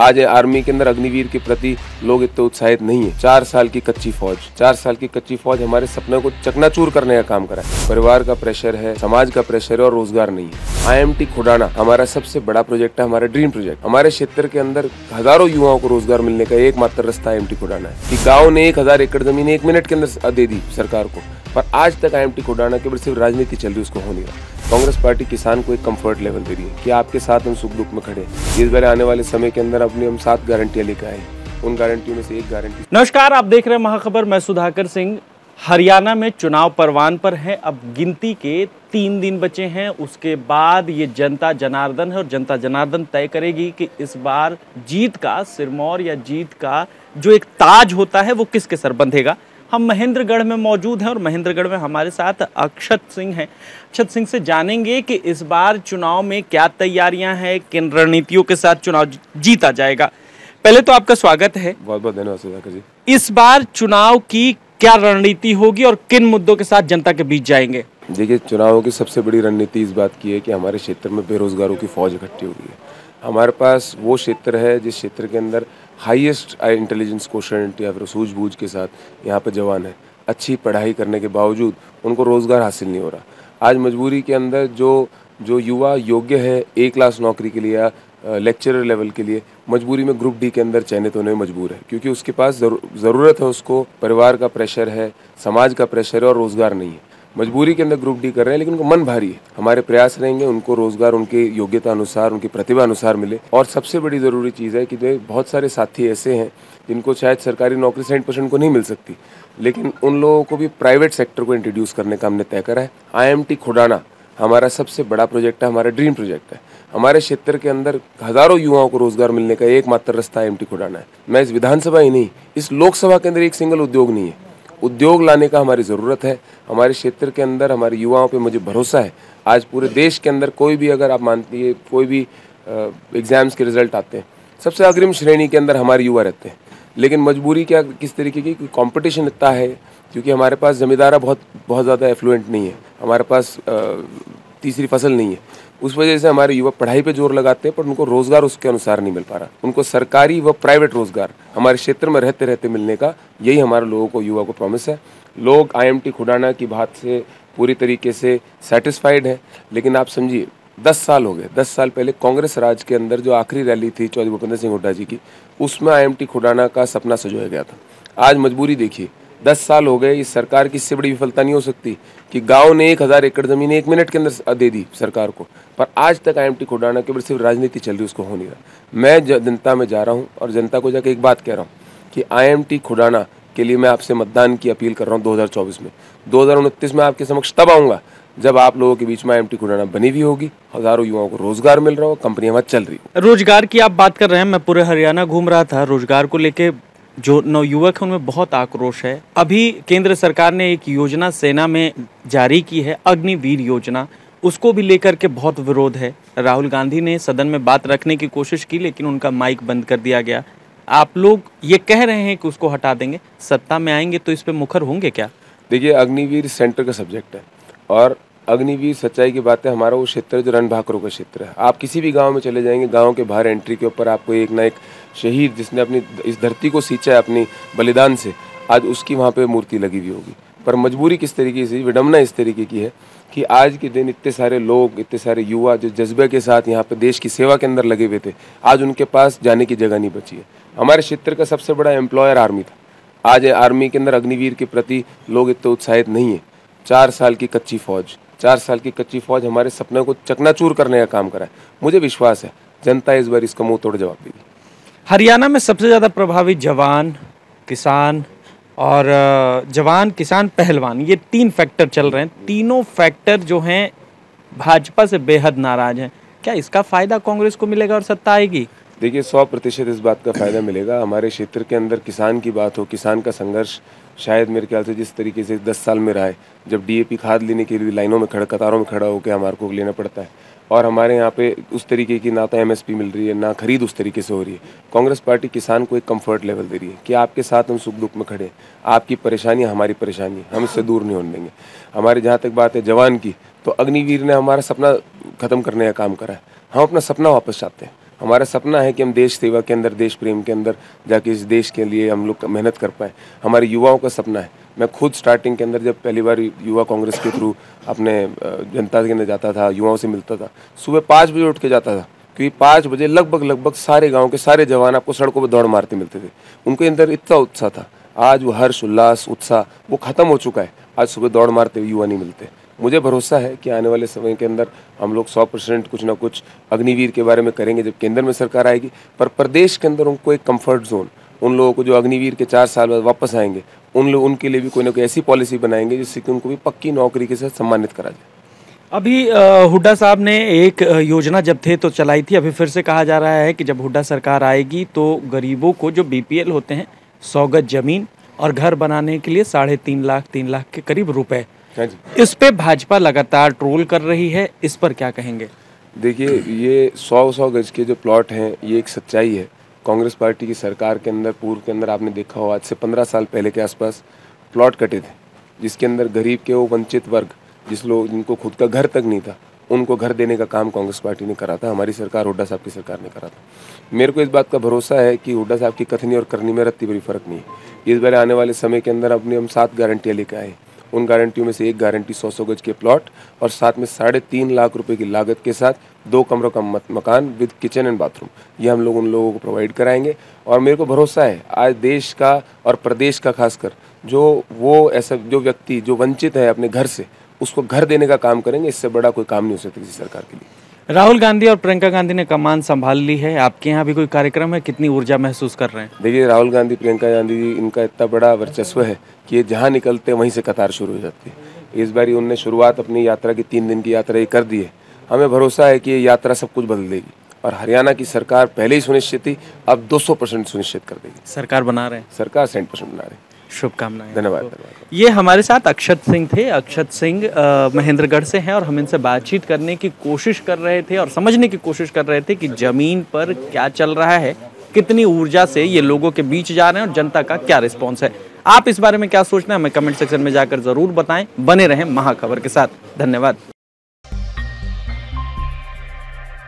आज आर्मी के अंदर अग्निवीर के प्रति लोग इतने उत्साहित नहीं है। 4 साल की कच्ची फौज हमारे सपने को चकनाचूर करने का काम करा है। परिवार का प्रेशर है, समाज का प्रेशर है और रोजगार नहीं है। IMT खुडाना हमारा सबसे बड़ा प्रोजेक्ट है, हमारा ड्रीम प्रोजेक्ट। हमारे क्षेत्र के अंदर हजारों युवाओं को रोजगार मिलने का एकमात्र रास्ता IMT खुडाना है कि गाँव ने 1000 एकड़ जमीन 1 मिनट के अंदर दे दी सरकार को, पर आज तक IMT खुडाना केवल सिर्फ राजनीति चल रही, उसको हो नहीं रहा। कांग्रेस पार्टी किसान को एक कंफर्ट लेवल दे रही है कि आपके साथ हम सुख दुख में खड़े। इस बार आने वाले समय के अंदर अपनी हम 7 गारंटियां लेकर आए, उन गारंटियों में से एक गारंटी। नमस्कार, आप देख रहे हैं महाखबर। मैं सुधाकर सिंह। हरियाणा में चुनाव परवान पर है। अब गिनती के 3 दिन बचे हैं, उसके बाद ये जनता जनार्दन है और जनता जनार्दन तय करेगी कि इस बार जीत का सिरमौर या जीत का जो एक ताज होता है वो किसके सर बंधेगा। हम महेंद्रगढ़ में मौजूद हैं और महेंद्रगढ़ में हमारे साथ अक्षत सिंह हैं। अक्षत सिंह से जानेंगे कि इस बार चुनाव में क्या तैयारियां हैं, किन रणनीतियों के साथ चुनाव जीता जाएगा। पहले तो आपका स्वागत है। बहुत बहुत धन्यवाद सुधाकर जी। इस बार चुनाव की क्या रणनीति होगी और किन मुद्दों के साथ जनता के बीच जाएंगे? देखिए, चुनावों की सबसे बड़ी रणनीति इस बात की है कि हमारे क्षेत्र में बेरोजगारों की फौज इकट्ठी हो रही है। हमारे पास वो क्षेत्र है जिस क्षेत्र के अंदर हाईएस्ट इंटेलिजेंस कोशेंट या फिर सूझबूझ के साथ यहाँ पे जवान है। अच्छी पढ़ाई करने के बावजूद उनको रोजगार हासिल नहीं हो रहा। आज मजबूरी के अंदर जो युवा योग्य है A क्लास नौकरी के लिए या लेक्चरर लेवल के लिए, मजबूरी में ग्रुप D के अंदर चयनित होने में मजबूर है, क्योंकि उसके पास ज़रूरत है, उसको परिवार का प्रेशर है, समाज का प्रेशर है और रोजगार नहीं है। मजबूरी के अंदर ग्रुप D कर रहे हैं, लेकिन उनको मन भारी है। हमारे प्रयास रहेंगे उनको रोजगार उनके योग्यता अनुसार, उनकी प्रतिभा अनुसार मिले। और सबसे बड़ी ज़रूरी चीज़ है कि बहुत सारे साथी ऐसे हैं जिनको शायद सरकारी नौकरी 60% को नहीं मिल सकती, लेकिन उन लोगों को भी प्राइवेट सेक्टर को इंट्रोड्यूस करने का हमने तय करा है। IMT खुडाना हमारा सबसे बड़ा प्रोजेक्ट है, हमारा ड्रीम प्रोजेक्ट है। हमारे क्षेत्र के अंदर हजारों युवाओं को रोजगार मिलने का एकमात्र रास्ता IMT खुडाना है। मैं इस विधानसभा ही नहीं, इस लोकसभा के अंदर एक सिंगल उद्योग नहीं है। उद्योग लाने का हमारी ज़रूरत है। हमारे क्षेत्र के अंदर हमारे युवाओं पे मुझे भरोसा है। आज पूरे देश के अंदर कोई भी, अगर आप मानती है, कोई भी एग्ज़ाम्स के रिजल्ट आते हैं, सबसे अग्रिम श्रेणी के अंदर हमारे युवा रहते हैं। लेकिन मजबूरी क्या, किस तरीके की कंपटीशन इतना है, क्योंकि हमारे पास ज़मींदारा बहुत ज़्यादा एफ्लुएंट नहीं है, हमारे पास तीसरी फसल नहीं है। उस वजह से हमारे युवा पढ़ाई पे जोर लगाते हैं, पर उनको रोजगार उसके अनुसार नहीं मिल पा रहा। उनको सरकारी व प्राइवेट रोजगार हमारे क्षेत्र में रहते रहते मिलने का, यही हमारे लोगों को, युवा को प्रॉमिस है। लोग IMT खुडाना की बात से पूरी तरीके से सेटिस्फाइड है। लेकिन आप समझिए, 10 साल हो गए। 10 साल पहले कांग्रेस राज के अंदर जो आखिरी रैली थी चौधरी भूपेंद्र सिंह हुड्डा जी की, उसमें IMT खुडाना का सपना सजोया गया था। आज मजबूरी देखिए, 10 साल हो गए। इस सरकार की इससे बड़ी विफलता नहीं हो सकती कि गांव ने 1000 एकड़ जमीन 1 मिनट के अंदर दे दी सरकार को, पर आज तक IMT खुडाना केवल सिर्फ राजनीति चल रही, उसको हो नहीं रहा। मैं जनता में जा रहा हूं और जनता को जाकर एक बात कह रहा हूं कि IMT खुडाना के लिए मैं आपसे मतदान की अपील कर रहा हूं 2024 में। 2029 में आपके समक्ष तब आऊँगा जब आप लोगों के बीच में IMT खुडाना बनी हुई होगी, हजारों युवाओं को रोजगार मिल रहा हो, कंपनियां वहाँ चल रही हो। रोजगार की आप बात कर रहे हैं। मैं पूरे हरियाणा घूम रहा था, रोजगार को लेके जो नवयुवक है उनमें बहुत आक्रोश है। अभी केंद्र सरकार ने एक योजना सेना में जारी की है, अग्निवीर योजना, उसको भी लेकर के बहुत विरोध है। राहुल गांधी ने सदन में बात रखने की कोशिश की, लेकिन उनका माइक बंद कर दिया गया। आप लोग ये कह रहे हैं कि उसको हटा देंगे, सत्ता में आएंगे तो इस पे मुखर होंगे क्या? देखिए, अग्निवीर सेंटर का सब्जेक्ट है और अग्निवीर, सच्चाई की बात है, हमारा वो क्षेत्र जो रणभाकरों का क्षेत्र है। आप किसी भी गांव में चले जाएंगे, गांव के बाहर एंट्री के ऊपर आपको एक ना एक शहीद जिसने अपनी इस धरती को सींचा है अपनी बलिदान से, आज उसकी वहाँ पे मूर्ति लगी हुई होगी। पर मजबूरी किस तरीके से, विडम्बना इस तरीके की है कि आज के दिन इतने सारे लोग, इतने सारे युवा जो जज्बे के साथ यहाँ पे देश की सेवा के अंदर लगे हुए थे, आज उनके पास जाने की जगह नहीं बची है। हमारे क्षेत्र का सबसे बड़ा एम्प्लॉयर आर्मी था। आज आर्मी के अंदर अग्निवीर के प्रति लोग इतने उत्साहित नहीं है। 4 साल की कच्ची फौज हमारे सपने को चकनाचूर करने का काम करा है। मुझे विश्वास है जनता इस बार इसका मुंह तोड़ जवाब देगी। हरियाणा में सबसे ज़्यादा प्रभावित जवान, किसान और पहलवान, ये 3 फैक्टर चल रहे हैं। तीनों फैक्टर जो हैं भाजपा से बेहद नाराज हैं। क्या इसका फायदा कांग्रेस को मिलेगा और सत्ता आएगी? देखिए, 100% इस बात का फायदा मिलेगा। हमारे क्षेत्र के अंदर किसान की बात हो, किसान का संघर्ष शायद मेरे ख्याल से जिस तरीके से 10 साल में रहा है, जब DAP खाद लेने के लिए लाइनों में कतारों में खड़ा होकर हमारे को लेना पड़ता है, और हमारे यहाँ पे उस तरीके की ना तो MSP मिल रही है, ना खरीद उस तरीके से हो रही है। कांग्रेस पार्टी किसान को एक कंफर्ट लेवल दे रही है कि आपके साथ हम सुख दुख में खड़े, आपकी परेशानी हमारी परेशानी, हम इससे दूर नहीं होने देंगे। हमारी जहाँ तक बात है जवान की, तो अग्निवीर ने हमारा सपना खत्म करने का काम करा है। हम अपना सपना वापस चाहते हैं। हमारा सपना है कि हम देश सेवा के अंदर, देश प्रेम के अंदर जाके इस देश के लिए हम लोग मेहनत कर पाएँ। हमारे युवाओं का सपना है। मैं खुद स्टार्टिंग के अंदर जब पहली बार युवा कांग्रेस के थ्रू अपने जनता के अंदर जाता था, युवाओं से मिलता था, सुबह 5 बजे उठ के जाता था, क्योंकि 5 बजे लगभग सारे गांव के सारे जवान आपको सड़कों पर दौड़ मारते मिलते थे। उनके अंदर इतना उत्साह था। आज वो हर्ष, उल्लास, उत्साह वो खत्म हो चुका है। आज सुबह दौड़ मारते हुए युवा नहीं मिलते। मुझे भरोसा है कि आने वाले समय के अंदर हम लोग 100% कुछ ना कुछ अग्निवीर के बारे में करेंगे जब केंद्र में सरकार आएगी। पर प्रदेश के अंदर उनको एक कंफर्ट जोन, उन लोगों को जो अग्निवीर के 4 साल बाद वापस आएंगे, उनके लिए भी कोई ना कोई ऐसी पॉलिसी बनाएंगे जिससे कि उनको भी पक्की नौकरी के साथ सम्मानित करा जाए। अभी हुड्डा साहब ने एक योजना जब थे तो चलाई थी, अभी फिर से कहा जा रहा है कि जब हुड्डा सरकार आएगी तो गरीबों को जो बीपीएल होते हैं 100 गज जमीन और घर बनाने के लिए 3.5 लाख के करीब रुपए। हाँ जी। इस पे भाजपा लगातार ट्रोल कर रही है, इस पर क्या कहेंगे? देखिए, ये 100 गज के जो प्लॉट हैं, ये एक सच्चाई है। कांग्रेस पार्टी की सरकार के अंदर, पूर्व के अंदर आपने देखा हो, आज से 15 साल पहले के आसपास प्लॉट कटे थे, जिसके अंदर गरीब के वो वंचित वर्ग, जिनको खुद का घर तक नहीं था, उनको घर देने का काम कांग्रेस पार्टी ने करा था। हमारी सरकार, हुड्डा साहब की सरकार ने करा था। मेरे को इस बात का भरोसा है कि हुड्डा साहब की कथनी और करनी में रत्ती बड़ी फर्क नहीं है। इस बार आने वाले समय के अंदर अपनी हम 7 गारंटियाँ लेकर आए। उन गारंटियों में से एक गारंटी 100 गज के प्लॉट और साथ में 3.5 लाख रुपए की लागत के साथ 2 कमरों का मकान विद किचन एंड बाथरूम, ये हम लोग उन लोगों को प्रोवाइड कराएंगे। और मेरे को भरोसा है आज देश का और प्रदेश का खासकर जो व्यक्ति जो वंचित है अपने घर से, उसको घर देने का काम करेंगे। इससे बड़ा कोई काम नहीं हो सकता किसी सरकार के लिए। राहुल गांधी और प्रियंका गांधी ने कमान संभाल ली है, आपके यहाँ भी कोई कार्यक्रम है? कितनी ऊर्जा महसूस कर रहे हैं? देखिए, राहुल गांधी, प्रियंका गांधी जी, इनका इतना बड़ा वर्चस्व है कि ये जहाँ निकलते वहीं से कतार शुरू हो जाती है। इस बार उनने शुरुआत अपनी यात्रा की 3 दिन की यात्रा ये कर दी है। हमें भरोसा है कि ये यात्रा सब कुछ बदल देगी और हरियाणा की सरकार पहले ही सुनिश्चित थी, अब 200% सुनिश्चित कर देगी। सरकार बना रहे हैं, सरकार 100% बना रही है। शुभकामनाएं। धन्यवाद। ये हमारे साथ अक्षत सिंह थे। अक्षत सिंह महेंद्रगढ़ से हैं और हम इनसे बातचीत करने की कोशिश कर रहे थे और समझने की कोशिश कर रहे थे कि जमीन पर क्या चल रहा है, कितनी ऊर्जा से ये लोगों के बीच जा रहे हैं और जनता का क्या रिस्पॉन्स है। आप इस बारे में क्या सोचना है हमें कमेंट सेक्शन में जाकर जरूर बताएं। बने रहें महाखबर के साथ। धन्यवाद।